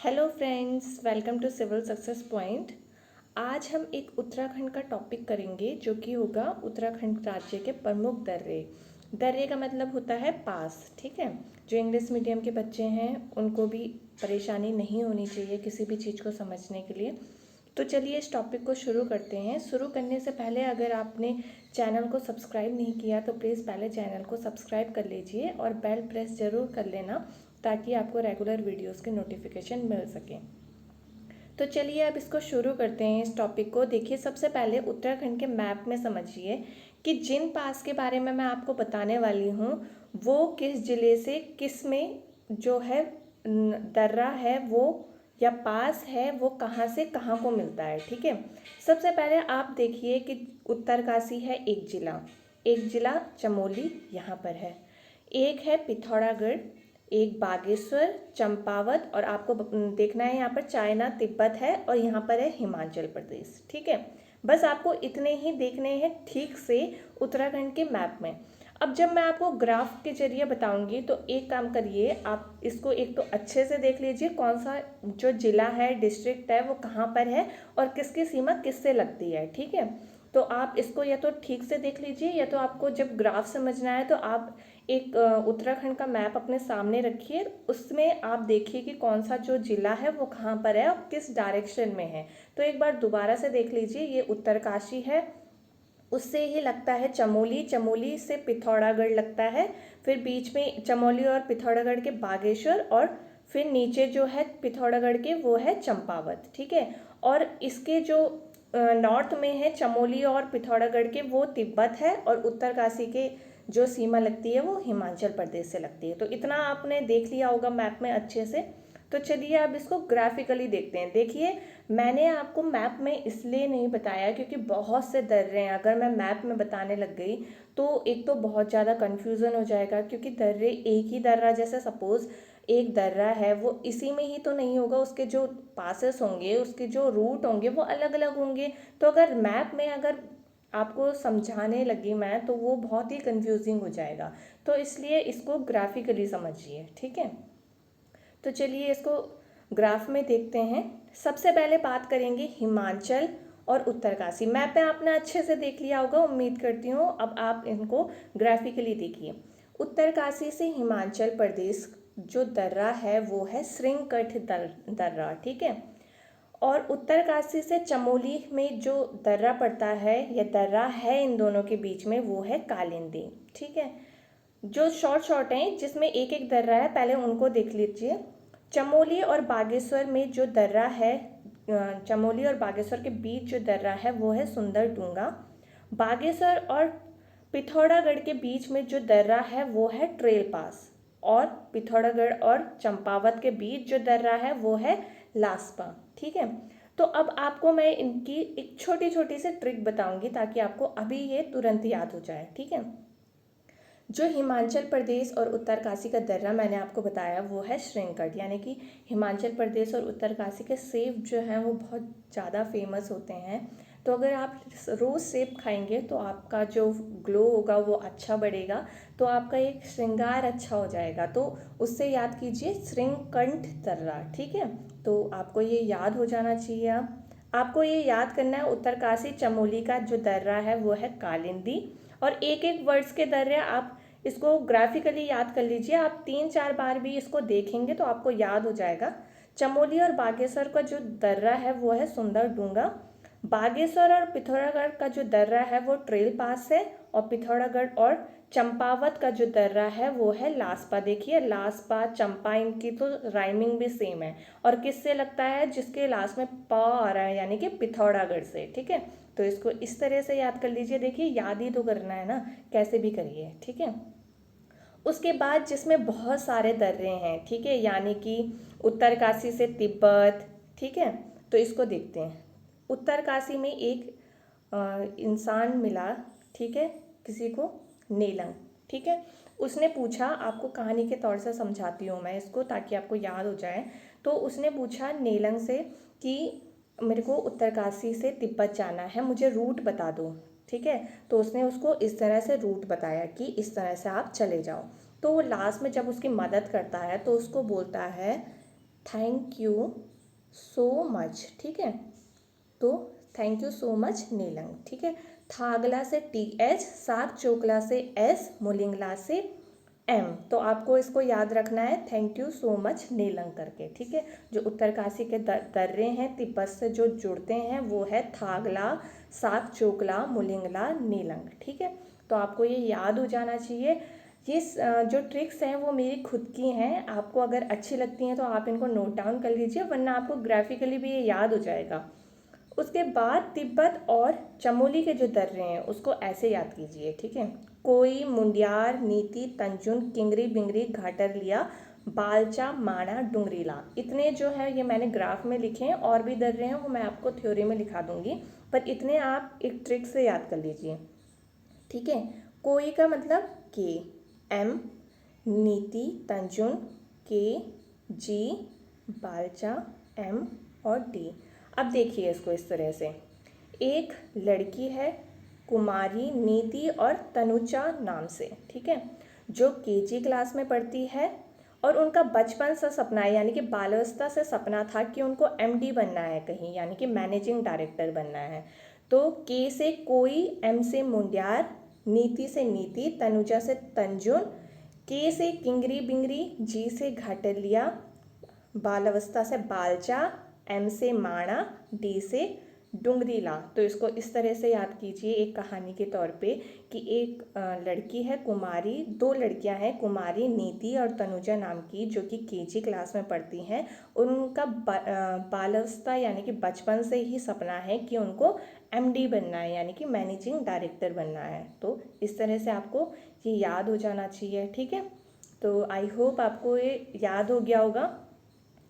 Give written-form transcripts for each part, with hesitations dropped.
Hello friends, welcome to civil success point. आज हम एक उत्तराखंड का टॉपिक करेंगे जो कि होगा उत्तराखंड राज्य के प्रमुख दर्रे। दर्रे का मतलब होता है पास, ठीक है। जो इंग्लिश मीडियम के बच्चे हैं उनको भी परेशानी नहीं होनी चाहिए किसी भी चीज़ को समझने के लिए। तो चलिए इस टॉपिक को शुरू करते हैं। शुरू करने से पहले अगर आपने चैनल को सब्सक्राइब नहीं किया तो प्लीज़ पहले चैनल को सब्सक्राइब कर लीजिए और बेल प्रेस ज़रूर कर लेना ताकि आपको रेगुलर वीडियोस के नोटिफिकेशन मिल सकें। तो चलिए अब इसको शुरू करते हैं इस टॉपिक को। देखिए, सबसे पहले उत्तराखंड के मैप में समझिए कि जिन पास के बारे में मैं आपको बताने वाली हूँ वो किस ज़िले से किस में जो है दर्रा है वो या पास है वो कहाँ से कहाँ को मिलता है, ठीक है। सबसे पहले आप देखिए कि उत्तरकाशी है एक ज़िला चमोली यहाँ पर है, एक है पिथौरागढ़, एक बागेश्वर, चंपावत और आपको देखना है यहाँ पर चाइना तिब्बत है और यहाँ पर है हिमाचल प्रदेश, ठीक है। बस आपको इतने ही देखने हैं ठीक से उत्तराखंड के मैप में। अब जब मैं आपको ग्राफ के जरिए बताऊंगी तो एक काम करिए, आप इसको एक तो अच्छे से देख लीजिए कौन सा जो जिला है डिस्ट्रिक्ट है वो कहाँ पर है और किसकी सीमा किससे लगती है, ठीक है। तो आप इसको या तो ठीक से देख लीजिए या तो आपको जब ग्राफ समझना है तो आप एक उत्तराखंड का मैप अपने सामने रखिए, उसमें आप देखिए कि कौन सा जो जिला है वो कहाँ पर है और किस डायरेक्शन में है। तो एक बार दोबारा से देख लीजिए, ये उत्तरकाशी है, उससे ही लगता है चमोली, चमोली से पिथौरागढ़ लगता है, फिर बीच में चमोली और पिथौरागढ़ के बागेश्वर और फिर नीचे जो है पिथौरागढ़ के वो है चंपावत, ठीक है। और इसके जो नॉर्थ में है चमोली और पिथौरागढ़ के वो तिब्बत है और उत्तरकाशी के जो सीमा लगती है वो हिमाचल प्रदेश से लगती है। तो इतना आपने देख लिया होगा मैप में अच्छे से। तो चलिए अब इसको ग्राफिकली देखते हैं। देखिए, मैंने आपको मैप में इसलिए नहीं बताया क्योंकि बहुत से दर्रे हैं, अगर मैं मैप में बताने लग गई तो एक तो बहुत ज़्यादा कन्फ्यूज़न हो जाएगा क्योंकि दर्रे एक ही दर्रा, जैसे सपोज़ एक दर्रा है वो इसी में ही तो नहीं होगा, उसके जो पासेस होंगे उसके जो रूट होंगे वो अलग अलग होंगे। तो अगर मैप में अगर आपको समझाने लगी मैं तो वो बहुत ही कंफ्यूजिंग हो जाएगा, तो इसलिए इसको ग्राफिकली समझिए, ठीक है। तो चलिए इसको ग्राफ में देखते हैं। सबसे पहले बात करेंगे हिमाचल और उत्तरकाशी। मैप में आपने अच्छे से देख लिया होगा, उम्मीद करती हूँ। अब आप इनको ग्राफिकली देखिए। उत्तरकाशी से हिमाचल प्रदेश जो दर्रा है वो है श्रृंगकट दर्रा, ठीक है। और उत्तरकाशी से चमोली में जो दर्रा पड़ता है या दर्रा है इन दोनों के बीच में वो है कालिंदी, ठीक है। जो शॉर्ट शॉर्ट हैं जिसमें एक एक दर्रा है, पहले उनको देख लीजिए। चमोली और बागेश्वर में जो दर्रा है, चमोली और बागेश्वर के बीच जो दर्रा है वो है सुंदर डूंगा। बागेश्वर और पिथौरागढ़ के बीच में जो दर्रा है वो है ट्रेल पास। और पिथौरागढ़ और चंपावत के बीच जो दर्रा है वो है लास्पा, ठीक है। तो अब आपको मैं इनकी एक छोटी छोटी सी ट्रिक बताऊंगी ताकि आपको अभी ये तुरंत याद हो जाए, ठीक है। जो हिमाचल प्रदेश और उत्तरकाशी का दर्रा मैंने आपको बताया वो है श्रृंगकट, यानी कि हिमाचल प्रदेश और उत्तरकाशी के सेब जो हैं वो बहुत ज़्यादा फेमस होते हैं। तो अगर आप रोज़ सेब खाएंगे तो आपका जो ग्लो होगा वो अच्छा बढ़ेगा, तो आपका एक श्रृंगार अच्छा हो जाएगा। तो उससे याद कीजिए श्रृंगकंठ दर्रा, ठीक है। तो आपको ये याद हो जाना चाहिए। आपको ये याद करना है उत्तरकाशी चमोली का जो दर्रा है वो है कालिंदी। और एक एक वर्ड्स के दर्रे आप इसको ग्राफिकली याद कर लीजिए। आप 3-4 बार भी इसको देखेंगे तो आपको याद हो जाएगा। चमोली और बागेश्वर का जो दर्रा है वो है सुंदर डूंगा। बागेश्वर और पिथौरागढ़ का जो दर्रा है वो ट्रेल पास है। और पिथौरागढ़ और चंपावत का जो दर्रा है वो है लास्पा। देखिए, लास्पा चंपा, इनकी तो राइमिंग भी सेम है। और किससे लगता है? जिसके लास्ट में प आ रहा है, यानी कि पिथौरागढ़ से, ठीक है। तो इसको इस तरह से याद कर लीजिए। देखिए, याद ही तो करना है ना, कैसे भी करिए, ठीक है। उसके बाद जिसमें बहुत सारे दर्रे हैं, ठीक है, यानी कि उत्तरकाशी से तिब्बत, ठीक है। तो इसको देखते हैं। उत्तरकाशी में एक इंसान मिला, ठीक है, किसी को, नेलंग, ठीक है। उसने पूछा, आपको कहानी के तौर से समझाती हूँ मैं इसको ताकि आपको याद हो जाए। तो उसने पूछा नेलंग से कि मेरे को उत्तरकाशी से तिब्बत जाना है, मुझे रूट बता दो, ठीक है। तो उसने उसको इस तरह से रूट बताया कि इस तरह से आप चले जाओ। तो वो लास्ट में जब उसकी मदद करता है तो उसको बोलता है थैंक यू सो मच, ठीक है। तो थैंक यू सो मच नीलंग, ठीक है। थागला से TH, साग चोकला से S, मुलिंगला से M। तो आपको इसको याद रखना है थैंक यू सो मच नीलंग करके, ठीक है। जो उत्तरकाशी के दर्रे हैं तिब्बत से जो जुड़ते हैं वो है थागला, साग चोकला, मुलिंगला, नीलंग, ठीक है। तो आपको ये याद हो जाना चाहिए। ये जो ट्रिक्स हैं वो मेरी खुद की हैं, आपको अगर अच्छी लगती हैं तो आप इनको नोट डाउन कर लीजिए, वरना आपको ग्राफिकली भी ये याद हो जाएगा। उसके बाद तिब्बत और चमोली के जो दर्रे हैं उसको ऐसे याद कीजिए, ठीक है। कोई, मुंडियार, नीति, तंजुन, किंगरी बिंगरी, घाटर लिया, बालचा, माणा, डुंगरीला, इतने जो है ये मैंने ग्राफ में लिखे हैं। और भी दर्रे हैं वो मैं आपको थ्योरी में लिखा दूंगी, पर इतने आप एक ट्रिक से याद कर लीजिए, ठीक है। कोई का मतलब के, M, नीति, तंजुन, के, जी, बालचा, M और D। अब देखिए इसको इस तरह से, एक लड़की है कुमारी नीति और तनुजा नाम से, ठीक है, जो KG क्लास में पढ़ती है और उनका बचपन से सपना है, यानी कि बाल्यावस्था से सपना था कि उनको MD बनना है कहीं, यानी कि मैनेजिंग डायरेक्टर बनना है। तो K से कोई, M से मुंडियार, नीति से नीति, तनुजा से तंजुन, K से किंगरी बिंगरी, G से घाटलिया, बालावस्था से बालचा, M से माणा, D से डुंगरीला। तो इसको इस तरह से याद कीजिए एक कहानी के तौर पे कि एक लड़की है कुमारी, दो लड़कियां हैं कुमारी नीति और तनुजा नाम की, जो कि KG क्लास में पढ़ती हैं। उनका बालावस्था यानी कि बचपन से ही सपना है कि उनको MD बनना है, यानी कि मैनेजिंग डायरेक्टर बनना है। तो इस तरह से आपको ये याद हो जाना चाहिए, ठीक है। तो आई होप आपको ये याद हो गया होगा।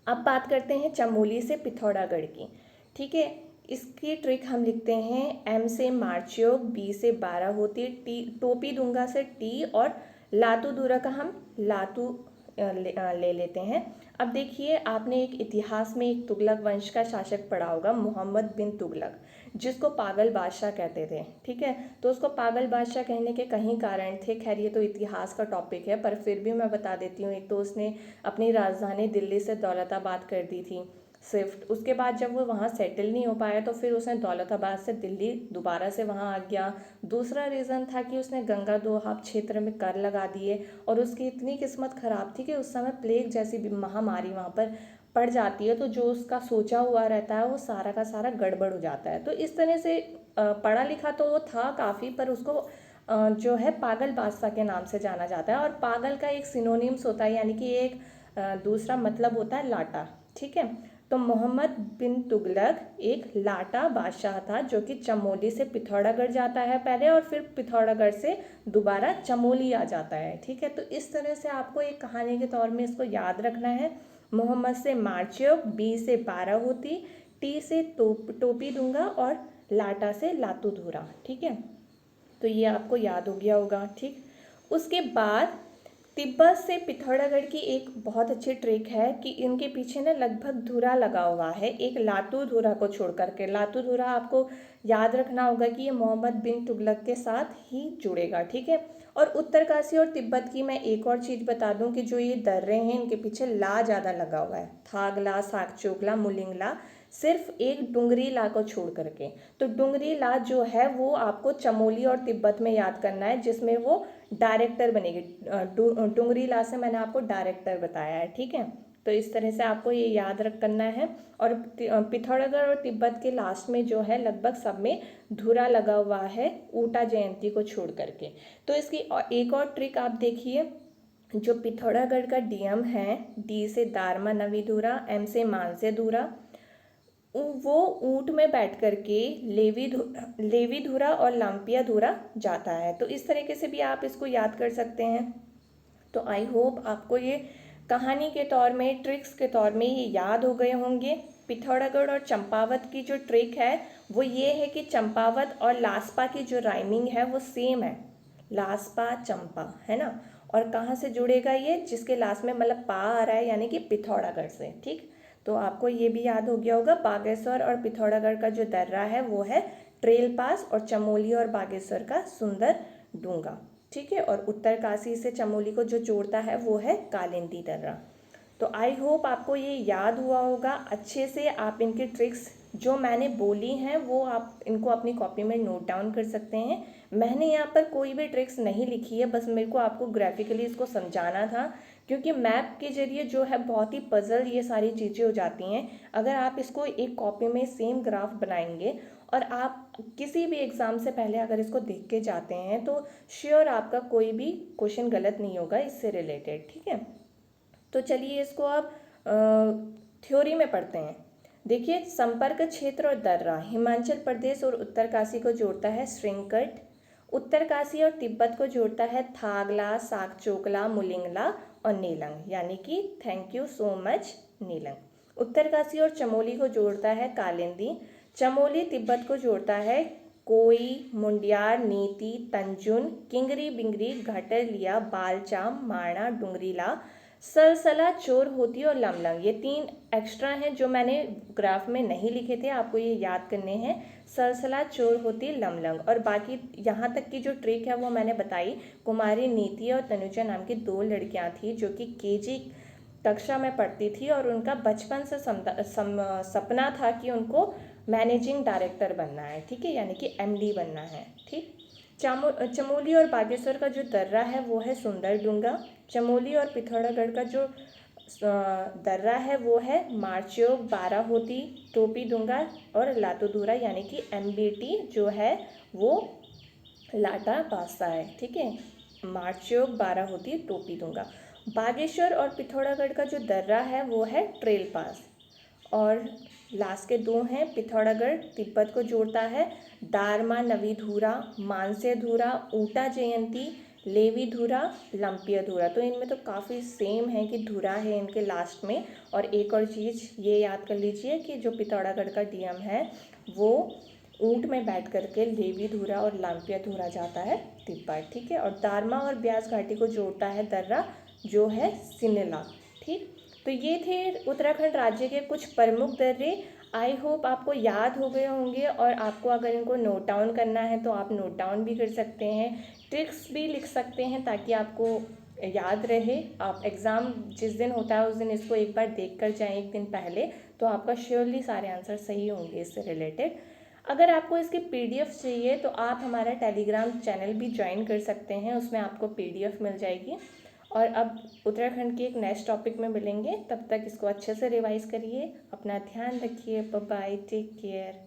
अब बात करते हैं चमोली से पिथौरागढ़ की, ठीक है। इसकी ट्रिक हम लिखते हैं M से मार्चयोग, B से 12 होती, T टोपी दूंगा से T और लातू दूरा का हम लातू ले लेते हैं। अब देखिए आपने एक इतिहास में एक तुगलक वंश का शासक पढ़ा होगा, मोहम्मद बिन तुगलक, जिसको पागल बादशाह कहते थे, ठीक है। तो उसको पागल बादशाह कहने के कई कारण थे, खैर ये तो इतिहास का टॉपिक है, पर फिर भी मैं बता देती हूँ। एक तो उसने अपनी राजधानी दिल्ली से दौलताबाद कर दी थी शिफ्ट, उसके बाद जब वो वहाँ सेटल नहीं हो पाया तो फिर उसने दौलताबाद से दिल्ली दोबारा से वहाँ आ गया। दूसरा रीज़न था कि उसने गंगा दोआब क्षेत्र में कर लगा दिए, और उसकी इतनी किस्मत ख़राब थी कि उस समय प्लेग जैसी महामारी वहाँ पर पड़ जाती है, तो जो उसका सोचा हुआ रहता है वो सारा का सारा गड़बड़ हो जाता है। तो इस तरह से पढ़ा लिखा तो वो था काफ़ी, पर उसको जो है पागल बादशाह के नाम से जाना जाता है। और पागल का एक सिनोनिम्स होता है, यानी कि एक दूसरा मतलब होता है लाटा, ठीक है। तो मोहम्मद बिन तुगलक एक लाटा बादशाह था, जो कि चमोली से पिथौरागढ़ जाता है पहले, और फिर पिथौरागढ़ से दोबारा चमोली आ जाता है, ठीक है। तो इस तरह से आपको एक कहानी के तौर में इसको याद रखना है। मोहम्मद से मार्चयोग, B से 12 होती, T से टोपी दूंगा और लाटा से लातू धूरा, ठीक है। तो ये आपको याद हो गया होगा, ठीक। उसके बाद तिब्बत से पिथौरागढ़ की एक बहुत अच्छी ट्रिक है कि इनके पीछे ना लगभग धुरा लगा हुआ है, एक लातू धुरा को छोड़ करके। लातू धुरा आपको याद रखना होगा कि ये मोहम्मद बिन तुगलक के साथ ही जुड़ेगा, ठीक है। और उत्तरकाशी और तिब्बत की मैं एक और चीज़ बता दूं कि जो ये दर्रे हैं इनके पीछे ला ज़्यादा लगा हुआ है, थागला, साकचोकला, मुलिंगला, सिर्फ एक डुंगरी ला को छोड़ करके। तो डुंगरी ला जो है वो आपको चमोली और तिब्बत में याद करना है, जिसमें वो डायरेक्टर बनेगी। डुंगरी ला से मैंने आपको डायरेक्टर बताया है, ठीक है। तो इस तरह से आपको ये याद रख करना है। और पिथौरागढ़ और तिब्बत के लास्ट में जो है लगभग सब में धुरा लगा हुआ है, ऊटा जयंती को छोड़ करके। तो इसकी एक और ट्रिक आप देखिए, जो पिथौरागढ़ का DM है, D से दारमा नवीधुरा, M से मानसे धुरा, वो ऊंट में बैठ करके लेवी धुरा और लाम्पिया धुरा जाता है। तो इस तरीके से भी आप इसको याद कर सकते हैं। तो आई होप आपको ये कहानी के तौर में, ट्रिक्स के तौर में ये याद हो गए होंगे। पिथौरागढ़ और चंपावत की जो ट्रिक है वो ये है कि चंपावत और लास्पा की जो राइमिंग है वो सेम है, लास्पा चंपा, है ना। और कहाँ से जुड़ेगा ये, जिसके लास्ट में मतलब पा आ रहा है, यानी कि पिथौरागढ़ से, ठीक। तो आपको ये भी याद हो गया होगा। बागेश्वर और पिथौरागढ़ का जो दर्रा है वो है ट्रेल पास, और चमोली और बागेश्वर का सुंदर डूंगा, ठीक है। और उत्तरकाशी से चमोली को जो जोड़ता है वो है कालिंदी दर्रा। तो आई होप आपको ये याद हुआ होगा अच्छे से। आप इनकी ट्रिक्स जो मैंने बोली हैं वो आप इनको अपनी कॉपी में नोट डाउन कर सकते हैं। मैंने यहाँ पर कोई भी ट्रिक्स नहीं लिखी है, बस मेरे को आपको ग्राफिकली इसको समझाना था, क्योंकि मैप के जरिए जो है बहुत ही पजल ये सारी चीज़ें हो जाती हैं। अगर आप इसको एक कॉपी में सेम ग्राफ बनाएंगे और आप किसी भी एग्ज़ाम से पहले अगर इसको देख के जाते हैं तो श्योर आपका कोई भी क्वेश्चन गलत नहीं होगा इससे रिलेटेड, ठीक है। तो चलिए इसको आप थ्योरी में पढ़ते हैं। देखिए, संपर्क क्षेत्र और दर्रा हिमाचल प्रदेश और उत्तरकाशी को जोड़ता है श्रिंकट। उत्तरकाशी और तिब्बत को जोड़ता है थागला, साकचोकला, मुलिंगला और नीलंग, यानी कि thank you so much Nelong. Uttarkashi और चमोली को जोड़ता है कालिंदी। चमोली तिब्बत को जोड़ता है कोई, मुंडियार, नीति, तंजुन, किंगरी बिंगरी, घटरलिया, बालचाम, माणा, डुंगरीला, सलसला, चोर होती और लमलंग। ये 3 एक्स्ट्रा हैं जो मैंने ग्राफ में नहीं लिखे थे, आपको ये याद करने हैं। सलसला, चोर होती, लमलंग। और बाकी यहाँ तक की जो ट्रिक है वो मैंने बताई। कुमारी नीति और तनुजा नाम की 2 लड़कियाँ थी जो कि केजी कक्षा में पढ़ती थी और उनका बचपन से सपना था कि उनको मैनेजिंग डायरेक्टर बनना है, ठीक है, यानी कि एमडी बनना है, ठीक। चमोली और बागेश्वर का जो दर्रा है वो है सुंदरडूंगा। चमोली और पिथौरागढ़ का जो दर्रा है वो है मारचोक, बाराहोती, टोपीडुंगा और लातूदूरा, यानी कि एमबीटी जो है वो लाटा पासा है, ठीक है। मारचोक, बाराहोती, टोपीडुंगा। बागेश्वर और पिथौरागढ़ का जो दर्रा है वो है ट्रेल पास। और लास्ट के 2 हैं, पिथौरागढ़ तिब्बत को जोड़ता है दारमा, नवीधुरा, मानसेधुरा, ऊटा जयंती, लेवीधुरा, लंपियाधुरा। तो इनमें तो काफ़ी सेम है कि धुरा है इनके लास्ट में। और एक और चीज़ ये याद कर लीजिए कि जो पिथौरागढ़ का डीएम है वो ऊँट में बैठ करके लेवीधुरा और लंपियाधुरा जाता है तिब्बत, ठीक है। और दारमा और ब्यास घाटी को जोड़ता है दर्रा जो है सिनेला, ठीक। तो ये थे उत्तराखंड राज्य के कुछ प्रमुख दर्रे। आई होप आपको याद हो गए होंगे, और आपको अगर इनको नोट डाउन करना है तो आप नोट डाउन भी कर सकते हैं, ट्रिक्स भी लिख सकते हैं ताकि आपको याद रहे। आप एग्ज़ाम जिस दिन होता है उस दिन इसको एक बार देख कर जाएँ, एक दिन पहले, तो आपका श्योरली सारे आंसर सही होंगे इससे रिलेटेड। अगर आपको इसकी पीडीएफ चाहिए तो आप हमारा टेलीग्राम चैनल भी ज्वाइन कर सकते हैं, उसमें आपको पीडीएफ मिल जाएगी। और अब उत्तराखंड के एक नेक्स्ट टॉपिक में मिलेंगे, तब तक इसको अच्छे से रिवाइज करिए, अपना ध्यान रखिए, बाय बाय, टेक केयर।